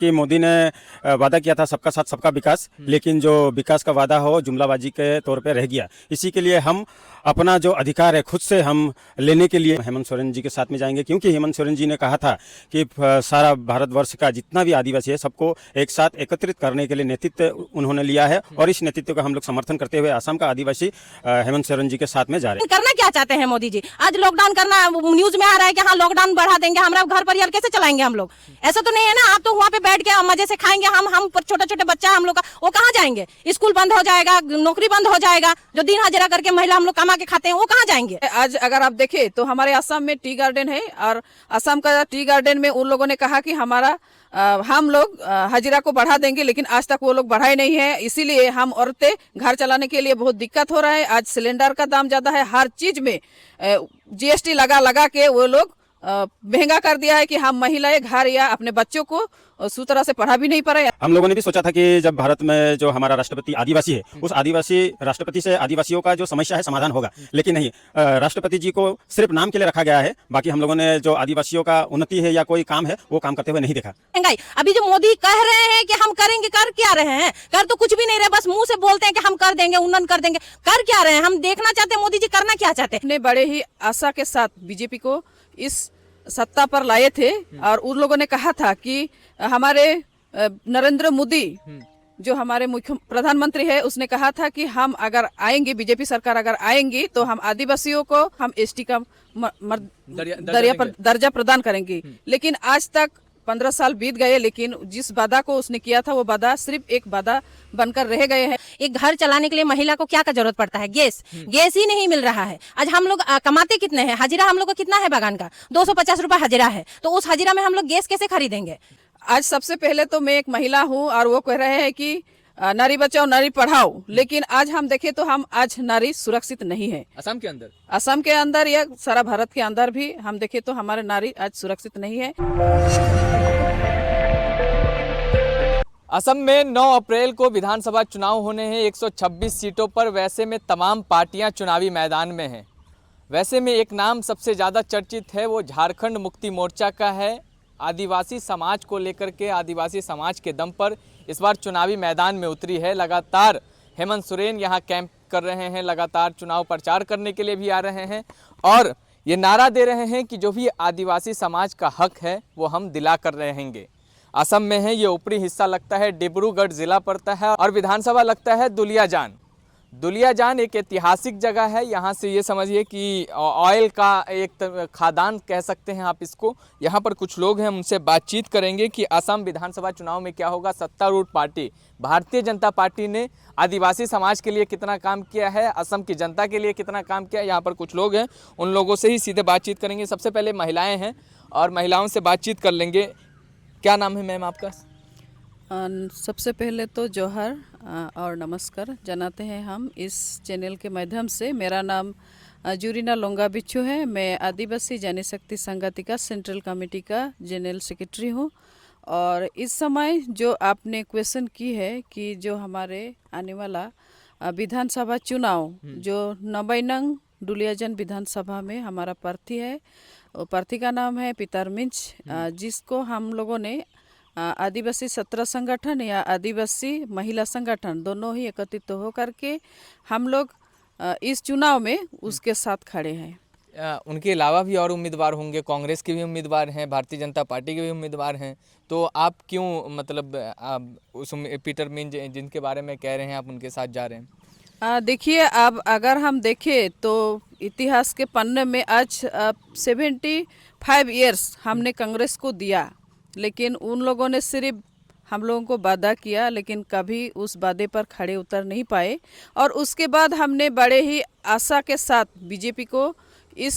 कि मोदी ने वादा किया था सबका साथ सबका विकास, लेकिन जो विकास का वादा हो जुमलाबाजी के तौर पे रह गया। इसी के लिए हम अपना जो अधिकार है खुद से हम लेने के लिए हेमंत सोरेन जी के साथ में जाएंगे, क्योंकि हेमंत सोरेन जी ने कहा था कि सारा भारतवर्ष का जितना भी आदिवासी है सबको एक साथ एकत्रित करने के लिए नेतृत्व उन्होंने लिया है, और इस नेतृत्व का हम लोग समर्थन करते हुए असम का आदिवासी हेमंत सोरेन जी के साथ में जा रहे हैं। करना क्या चाहते हैं मोदी जी? आज लॉकडाउन करना न्यूज में आ रहा है कि हाँ लॉकडाउन बढ़ा देंगे, हमारा घर परिवार कैसे चलाएंगे हम लोग? ऐसा तो नहीं है ना। आप तो वहाँ पे बैठ के मजे से खाएंगे, हम छोटे छोटे बच्चा हम लोग का वो कहाँ जाएंगे? स्कूल बंद हो जाएगा, नौकरी बंद हो जाएगा, जो दिन हाजिरा करके महिला हम लोग कमा के खाते हैं वो कहाँ जाएंगे? आज अगर आप देखें तो हमारे असम में टी गार्डन है, और असम का टी गार्डन में उन लोगों ने कहा कि हम लोग हाजिरा को बढ़ा देंगे, लेकिन आज तक वो लोग बढ़ाए नहीं है। इसीलिए हम औरतें घर चलाने के लिए बहुत दिक्कत हो रहा है। आज सिलेंडर का दाम ज्यादा है, हर चीज में जीएसटी लगा के वो लोग महंगा कर दिया है कि हम महिलाएं घर या अपने बच्चों को तरह से पढ़ा भी नहीं पा रहे। हम लोगों ने भी सोचा था कि जब भारत में जो हमारा राष्ट्रपति आदिवासी है, उस आदिवासी राष्ट्रपति से आदिवासियों का जो समस्या है समाधान होगा, लेकिन नहीं, राष्ट्रपति जी को सिर्फ नाम के लिए रखा गया है। बाकी हम लोगों ने जो आदिवासियों का उन्नति है या कोई काम है वो काम करते हुए नहीं देखा। महंगाई अभी जो मोदी कह रहे हैं कि हम करेंगे, कर क्या रहे हैं? कर तो कुछ भी नहीं रहे, बस मुंह से बोलते हैं कि हम कर देंगे, उन्नयन कर देंगे। कर क्या रहे हैं? हम देखना चाहते हैं मोदी जी करना क्या चाहते हैं। अपने बड़े ही आशा के साथ बीजेपी को इस सत्ता पर लाए थे, और उन लोगों ने कहा था कि हमारे नरेंद्र मोदी जो हमारे मुख्य प्रधानमंत्री है, उसने कहा था कि हम अगर आएंगे, बीजेपी सरकार अगर आएंगी तो हम आदिवासियों को हम एसटी का दर्जा प्रदान करेंगे। लेकिन आज तक 15 साल बीत गए, लेकिन जिस वादा को उसने किया था वो वादा सिर्फ एक वादा बनकर रह गए हैं। एक घर चलाने के लिए महिला को क्या का जरूरत पड़ता है? गैस ही नहीं मिल रहा है। आज हम लोग कमाते कितने हैं? हाजिरा हम लोग को कितना है बागान का? 250 रुपए हाजिरा है, तो उस हाजिरा में हम लोग गैस कैसे खरीदेंगे? आज सबसे पहले तो मैं एक महिला हूँ, और वो कह रहे हैं कि नारी बचाओ नारी पढ़ाओ, लेकिन आज हम देखें तो हम आज नारी सुरक्षित नहीं है। असम के अंदर या सारा भारत के अंदर भी हम देखें तो हमारे नारी आज सुरक्षित नहीं है। असम में 9 अप्रैल को विधानसभा चुनाव होने हैं 126 सीटों पर। वैसे में तमाम पार्टियां चुनावी मैदान में हैं। वैसे में एक नाम सबसे ज़्यादा चर्चित है, वो झारखंड मुक्ति मोर्चा का है। आदिवासी समाज को लेकर के, आदिवासी समाज के दम पर इस बार चुनावी मैदान में उतरी है। लगातार हेमंत सोरेन यहाँ कैंप कर रहे हैं, लगातार चुनाव प्रचार करने के लिए भी आ रहे हैं, और ये नारा दे रहे हैं कि जो भी आदिवासी समाज का हक है वो हम दिला कर रहेंगे। असम में है, ये ऊपरी हिस्सा लगता है डिब्रूगढ़ जिला पड़ता है, और विधानसभा लगता है दुलियाजान। दुलियाजान एक ऐतिहासिक जगह है। यहाँ से ये समझिए कि ऑयल का एक खादान कह सकते हैं आप इसको। यहाँ पर कुछ लोग हैं, उनसे बातचीत करेंगे कि असम विधानसभा चुनाव में क्या होगा। सत्तारूढ़ पार्टी भारतीय जनता पार्टी ने आदिवासी समाज के लिए कितना काम किया है, असम की जनता के लिए कितना काम किया है। यहाँ पर कुछ लोग हैं, उन लोगों से ही सीधे बातचीत करेंगे। सबसे पहले महिलाएँ हैं, और महिलाओं से बातचीत कर लेंगे। क्या नाम है मैम आपका? सबसे पहले तो जोहर और नमस्कार जनाते हैं हम इस चैनल के माध्यम से। मेरा नाम जूरीना लोंगा बिच्छू है। मैं आदिवासी जनशक्ति संगठिका सेंट्रल कमेटी का जनरल सेक्रेटरी हूँ। और इस समय जो आपने क्वेश्चन की है कि जो हमारे आने वाला विधानसभा चुनाव जो 90 नंग दुलियाजान विधानसभा में हमारा प्रार्थी है, प्रार्थी का नाम है पितरमिंच, जिसको हम लोगों ने आदिवासी सत्र संगठन या आदिवासी महिला संगठन दोनों ही एकत्रित हो करके हम लोग इस चुनाव में उसके साथ खड़े हैं। उनके अलावा भी और उम्मीदवार होंगे, कांग्रेस के भी उम्मीदवार हैं, भारतीय जनता पार्टी के भी उम्मीदवार हैं, तो आप क्यों मतलब उस पितरमिंच जिनके बारे में कह रहे हैं आप उनके साथ जा रहे हैं? देखिए, अब अगर हम देखें तो इतिहास के पन्ने में आज 75 इयर्स हमने कांग्रेस को दिया, लेकिन उन लोगों ने सिर्फ हम लोगों को वादा किया, लेकिन कभी उस वादे पर खड़े उतर नहीं पाए। और उसके बाद हमने बड़े ही आशा के साथ बीजेपी को इस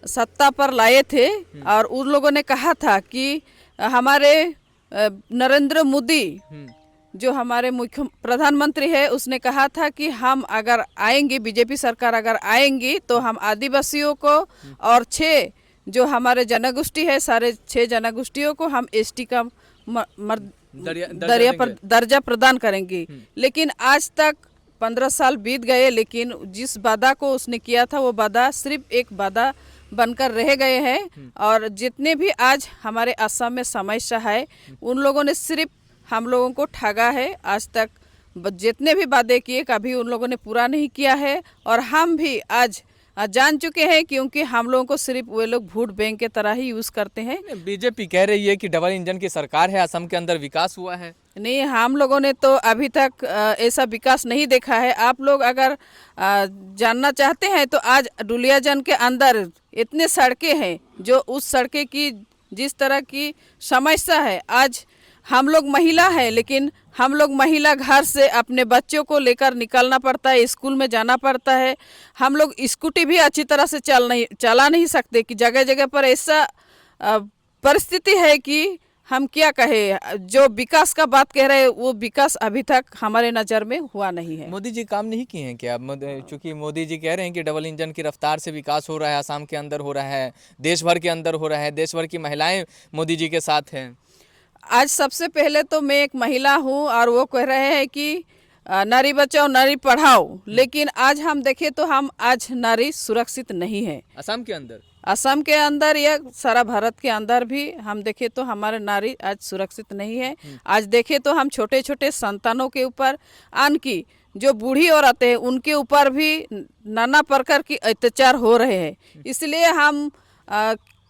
सत्ता पर लाए थे, और उन लोगों ने कहा था कि हमारे नरेंद्र मोदी जो हमारे मुख्य प्रधानमंत्री है, उसने कहा था कि हम अगर आएंगे, बीजेपी सरकार अगर आएंगी तो हम आदिवासियों को और 6 जो हमारे जनगोष्ठी है, सारे 6 जनगोष्ठियों को हम एसटी का दर्जा प्रदान करेंगे। लेकिन आज तक 15 साल बीत गए, लेकिन जिस वादा को उसने किया था वो वादा सिर्फ एक वादा बनकर रह गए हैं। और जितने भी आज हमारे असम में समस्या है, उन लोगों ने सिर्फ हम लोगों को ठगा है। आज तक जितने भी वादे किए कभी उन लोगों ने पूरा नहीं किया है। और हम भी आज जान चुके हैं, क्योंकि हम लोगों को सिर्फ वे लोग वोट बैंक के तरह ही यूज़ करते हैं। बीजेपी कह रही है कि डबल इंजन की सरकार है, असम के अंदर विकास हुआ है। नहीं, हम लोगों ने तो अभी तक ऐसा विकास नहीं देखा है। आप लोग अगर जानना चाहते हैं तो आज डुलियाजन के अंदर इतने सड़कें हैं, जो उस सड़कें की जिस तरह की समस्या है, आज हम लोग महिला है, लेकिन हम लोग महिला घर से अपने बच्चों को लेकर निकलना पड़ता है, स्कूल में जाना पड़ता है। हम लोग स्कूटी भी अच्छी तरह से चला नहीं सकते, कि जगह जगह पर ऐसा परिस्थिति है कि हम क्या कहें। जो विकास का बात कह रहे हैं वो विकास अभी तक हमारे नज़र में हुआ नहीं है। मोदी जी काम नहीं किए हैं क्या? चूंकि मोदी जी कह रहे हैं कि डबल इंजन की रफ्तार से विकास हो रहा है, असम के अंदर हो रहा है, देश भर के अंदर हो रहा है, देश भर की महिलाएं मोदी जी के साथ हैं। आज सबसे पहले तो मैं एक महिला हूँ और वो कह रहे हैं कि नारी बचाओ नारी पढ़ाओ, लेकिन आज हम देखें तो हम आज नारी सुरक्षित नहीं है। असम के अंदर, असम के अंदर या सारा भारत के अंदर भी हम देखें तो हमारे नारी आज सुरक्षित नहीं है। आज देखें तो हम छोटे छोटे संतानों के ऊपर, आन की जो बूढ़ी औरतें हैं उनके ऊपर भी नाना प्रकार की अत्याचार हो रहे हैं। इसलिए हम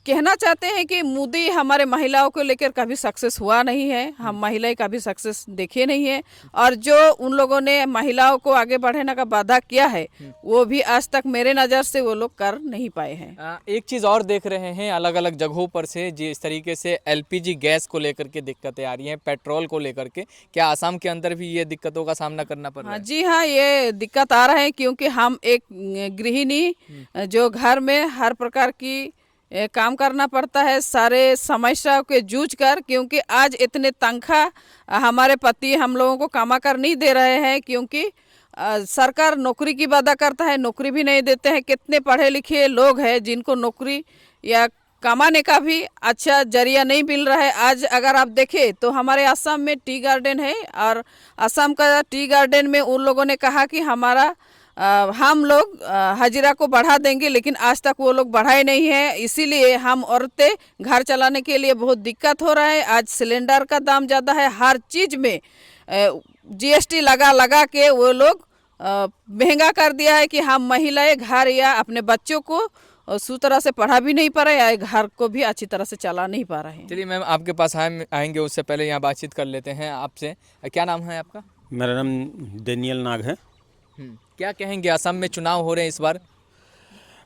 कहना चाहते हैं कि मोदी हमारे महिलाओं को लेकर कभी सक्सेस हुआ नहीं है, हम महिलाएं कभी सक्सेस देखे नहीं है। और जो उन लोगों ने महिलाओं को आगे बढ़ाने का वादा किया है वो भी आज तक मेरे नज़र से वो लोग कर नहीं पाए हैं। एक चीज़ और देख रहे हैं अलग अलग जगहों पर से, जिस तरीके से एलपीजी गैस को लेकर के दिक्कतें आ रही हैं, पेट्रोल को लेकर के, क्या असम के अंदर भी ये दिक्कतों का सामना करना पड़ रहा है? जी हाँ, ये दिक्कत आ रहा है, क्योंकि हम एक गृहिणी जो घर में हर प्रकार की काम करना पड़ता है, सारे समस्याओं के जूझ कर, क्योंकि आज इतने तनख्वाह हमारे पति हम लोगों को कमा कर नहीं दे रहे हैं, क्योंकि सरकार नौकरी की वादा करता है, नौकरी भी नहीं देते हैं। कितने पढ़े लिखे लोग हैं जिनको नौकरी या कमाने का भी अच्छा जरिया नहीं मिल रहा है। आज अगर आप देखें तो हमारे असम में टी गार्डन है, और असम का टी गार्डन में उन लोगों ने कहा कि हम लोग हजिरा को बढ़ा देंगे, लेकिन आज तक वो लोग बढ़ाए नहीं है। इसीलिए हम औरतें घर चलाने के लिए बहुत दिक्कत हो रहा है। आज सिलेंडर का दाम ज़्यादा है, हर चीज़ में जीएसटी लगा के वो लोग महंगा कर दिया है कि हम महिलाएं घर या अपने बच्चों को सू तरह से पढ़ा भी नहीं पा रहे, या घर को भी अच्छी तरह से चला नहीं पा रहे हैं। चलिए मैम, आपके पास आएंगे, उससे पहले यहाँ बातचीत कर लेते हैं आपसे। क्या नाम है आपका? मेरा नाम डेनियल नाग है। क्या कहेंगे, असम में चुनाव हो रहे हैं इस बार?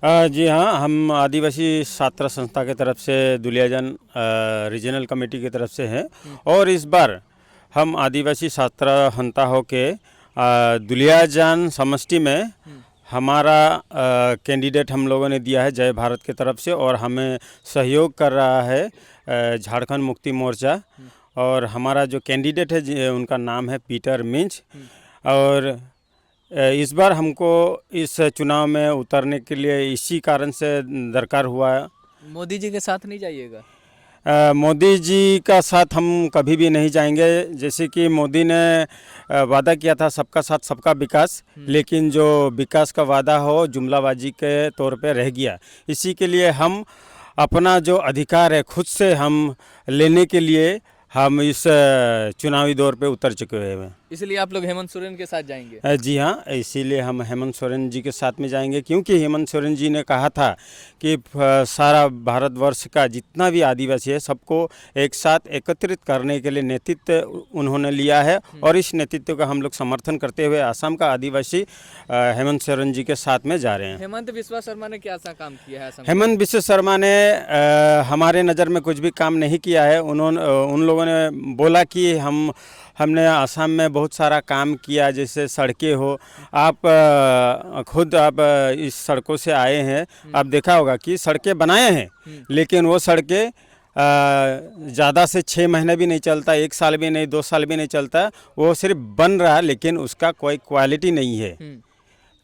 जी हाँ, हम आदिवासी छात्र संस्था की तरफ से दुलियाजन रीजनल कमेटी की तरफ से हैं, और इस बार हम आदिवासी छात्र हंता होके दुलियाजन समष्टि में हमारा कैंडिडेट हम लोगों ने दिया है जय भारत की तरफ से, और हमें सहयोग कर रहा है झारखंड मुक्ति मोर्चा। और हमारा जो कैंडिडेट है उनका नाम है पीटर मिंच। और इस बार हमको इस चुनाव में उतरने के लिए इसी कारण से दरकार हुआ है। मोदी जी के साथ नहीं जाइएगा? मोदी जी का साथ हम कभी भी नहीं जाएंगे। जैसे कि मोदी ने वादा किया था सबका साथ सबका विकास, लेकिन जो विकास का वादा हो जुमलाबाजी के तौर पे रह गया। इसी के लिए हम अपना जो अधिकार है खुद से हम लेने के लिए हम इस चुनावी दौर पे उतर चुके हैं। इसलिए आप लोग हेमंत सोरेन के साथ जाएंगे? जी हाँ, इसीलिए हम हेमंत सोरेन जी के साथ में जाएंगे, क्योंकि हेमंत सोरेन जी ने कहा था कि सारा भारतवर्ष का जितना भी आदिवासी है सबको एक साथ एकत्रित करने के लिए नेतृत्व उन्होंने लिया है, और इस नेतृत्व का हम लोग समर्थन करते हुए असम का आदिवासी हेमंत सोरेन जी के साथ में जा रहे हैं। हेमंत बिस्वा शर्मा ने क्या सा काम किया है? हेमंत बिस्वा शर्मा ने हमारे नज़र में कुछ भी काम नहीं किया है। उन लोगों ने बोला कि हमने असम में बहुत सारा काम किया, जैसे सड़कें हो। आप खुद आप इस सड़कों से आए हैं, आप देखा होगा कि सड़कें बनाए हैं, लेकिन वो सड़कें ज़्यादा से 6 महीने भी नहीं चलता, 1 साल भी नहीं, 2 साल भी नहीं चलता। वो सिर्फ बन रहा, लेकिन उसका कोई क्वालिटी नहीं है।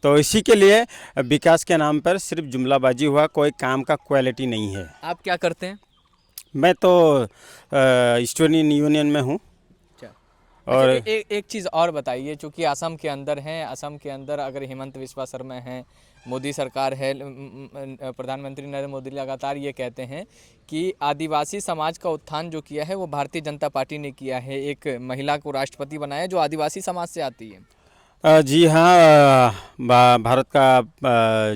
तो इसी के लिए विकास के नाम पर सिर्फ जुमलाबाजी हुआ, कोई काम का क्वालिटी नहीं है। आप क्या करते हैं? मैं तो स्टूडेंट यूनियन में हूँ। और अच्छा, एक चीज़ और बताइए, चूँकि असम के अंदर हैं, असम के अंदर अगर हेमंत विश्वा शर्मा हैं, मोदी सरकार है, प्रधानमंत्री नरेंद्र मोदी लगातार ये कहते हैं कि आदिवासी समाज का उत्थान जो किया है वो भारतीय जनता पार्टी ने किया है, एक महिला को राष्ट्रपति बनाया जो आदिवासी समाज से आती है। जी हाँ, भारत का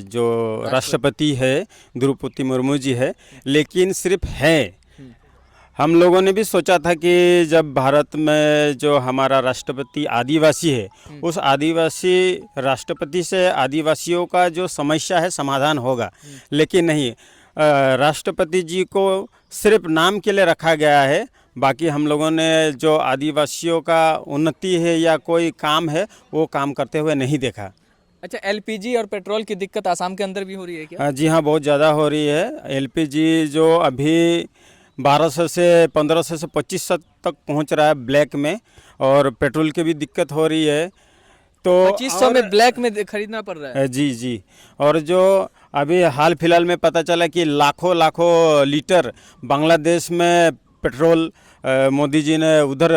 जो राष्ट्रपति है द्रौपदी मुर्मू जी है, लेकिन सिर्फ है। हम लोगों ने भी सोचा था कि जब भारत में जो हमारा राष्ट्रपति आदिवासी है, उस आदिवासी राष्ट्रपति से आदिवासियों का जो समस्या है समाधान होगा, लेकिन नहीं, राष्ट्रपति जी को सिर्फ नाम के लिए रखा गया है। बाकी हम लोगों ने जो आदिवासियों का उन्नति है या कोई काम है वो काम करते हुए नहीं देखा। अच्छा, एलपीजी और पेट्रोल की दिक्कत आसाम के अंदर भी हो रही है क्या? जी हाँ, बहुत ज़्यादा हो रही है। एलपीजी जो अभी 1200 से 1500 से 2500 तक पहुंच रहा है ब्लैक में, और पेट्रोल की भी दिक्कत हो रही है। तो 2500 में ब्लैक में खरीदना पड़ रहा है। जी जी, और जो अभी हाल फिलहाल में पता चला कि लाखों लाखों लीटर बांग्लादेश में पेट्रोल मोदी जी ने उधर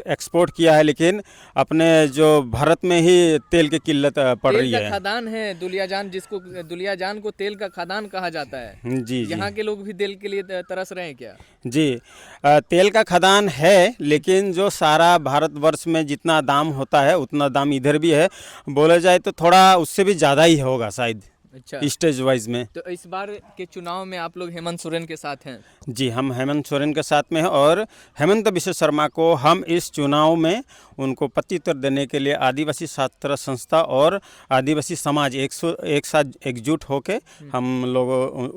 एक्सपोर्ट किया है, लेकिन अपने जो भारत में ही तेल की किल्लत पड़ रही तेल का है। खदान है दुलियाजान, जिसको दुलियाजान को तेल का खदान कहा जाता है। जी जी यहाँ के लोग भी तेल के लिए तरस रहे हैं क्या? जी, तेल का खदान है, लेकिन जो सारा भारतवर्ष में जितना दाम होता है उतना दाम इधर भी है। बोला जाए तो थोड़ा उससे भी ज़्यादा ही होगा शायद, अच्छा, स्टेज वाइज में। तो इस बार के चुनाव में आप लोग हेमंत सोरेन के साथ हैं? जी, हम हेमंत सोरेन के साथ में हैं, और हेमंत विश्व शर्मा को हम इस चुनाव में उनको प्रत्युत्तर देने के लिए आदिवासी छात्र संस्था और आदिवासी समाज एक साथ एकजुट होकर हम लोग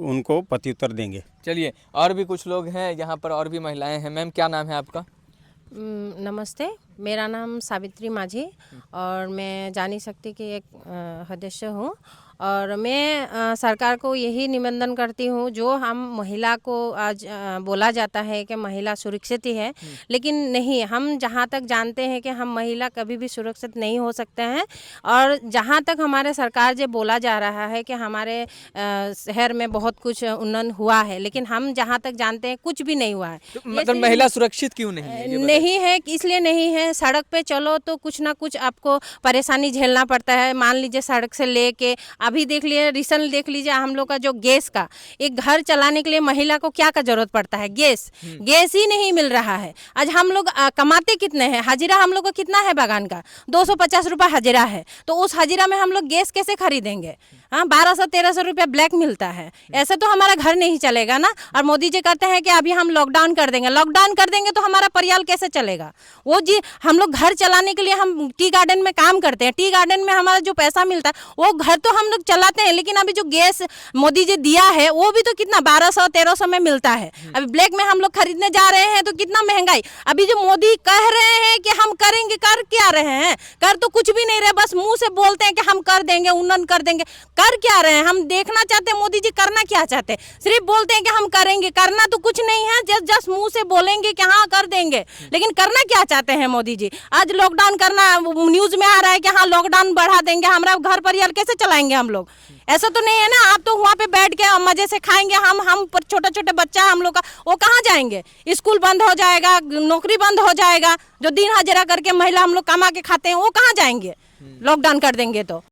उनको प्रत्युत्तर देंगे। चलिए, और भी कुछ लोग हैं यहाँ पर, और भी महिलाएं हैं। मैम, क्या नाम है आपका? नमस्ते, मेरा नाम सावित्री माझी और मैं जानी शक्ति की एक सदस्य हूँ। और मैं सरकार को यही निवेदन करती हूँ, जो हम महिला को आज बोला जाता है कि महिला सुरक्षित ही है, लेकिन नहीं, हम जहाँ तक जानते हैं कि हम महिला कभी भी सुरक्षित नहीं हो सकते हैं। और जहाँ तक हमारे सरकार जो बोला जा रहा है कि हमारे शहर में बहुत कुछ उन्नयन हुआ है, लेकिन हम जहाँ तक जानते हैं कुछ भी नहीं हुआ है। तो मतलब महिला सुरक्षित क्यों नहीं है? नहीं है, इसलिए नहीं है, सड़क पे चलो तो कुछ ना कुछ आपको परेशानी झेलना पड़ता है। मान लीजिए सड़क से लेके अभी देख लिए, रिसेंट देख लीजिए हम लोग का जो गैस का, एक घर चलाने के लिए महिला को क्या का जरूरत पड़ता है? गैस ही नहीं मिल रहा है। आज हम लोग कमाते कितने हैं? हाजिरा हम लोग को कितना है? बागान का 250 रुपये हाजिरा है, तो उस हाजिरा में हम लोग गैस कैसे खरीदेंगे? हाँ, 1200-1300 रुपया ब्लैक मिलता है, ऐसे तो हमारा घर नहीं चलेगा ना। और मोदी जी कहते हैं कि अभी हम लॉकडाउन कर देंगे तो हमारा परिवार कैसे चलेगा? वो जी, हम लोग घर चलाने के लिए हम टी गार्डन में काम करते हैं, टी गार्डन में हमारा जो पैसा मिलता है वो घर तो हम लोग चलाते हैं, लेकिन अभी जो गैस मोदी जी दिया है वो भी तो कितना 1200-1300 में मिलता है। अभी ब्लैक में हम लोग खरीदने जा रहे हैं तो कितना महंगाई। अभी जो मोदी कह रहे हैं कि हम करेंगे, कर क्या रहे हैं? कर तो कुछ भी नहीं रहे, बस मुंह से बोलते हैं कि हम कर देंगे, उन्नयन कर देंगे। कर क्या रहे हैं? हम देखना चाहते हैं मोदी जी करना क्या चाहते हैं। सिर्फ बोलते हैं कि हम करेंगे, करना तो कुछ नहीं है, जस्ट मुंह से बोलेंगे कि हाँ कर देंगे, लेकिन करना क्या चाहते हैं मोदी जी? आज लॉकडाउन करना न्यूज में आ रहा है कि हाँ लॉकडाउन बढ़ा देंगे, हमारा घर परिवार कैसे चलाएंगे हम लोग? ऐसा तो नहीं है ना। आप तो वहाँ पे बैठ के मजे से खाएंगे, हम छोटे छोटे बच्चा हम लोग का, वो कहाँ जाएंगे? स्कूल बंद हो जाएगा, नौकरी बंद हो जाएगा, जो दिन हाजिरा करके महिला हम लोग कमा के खाते हैं वो कहाँ जाएंगे लॉकडाउन कर देंगे तो?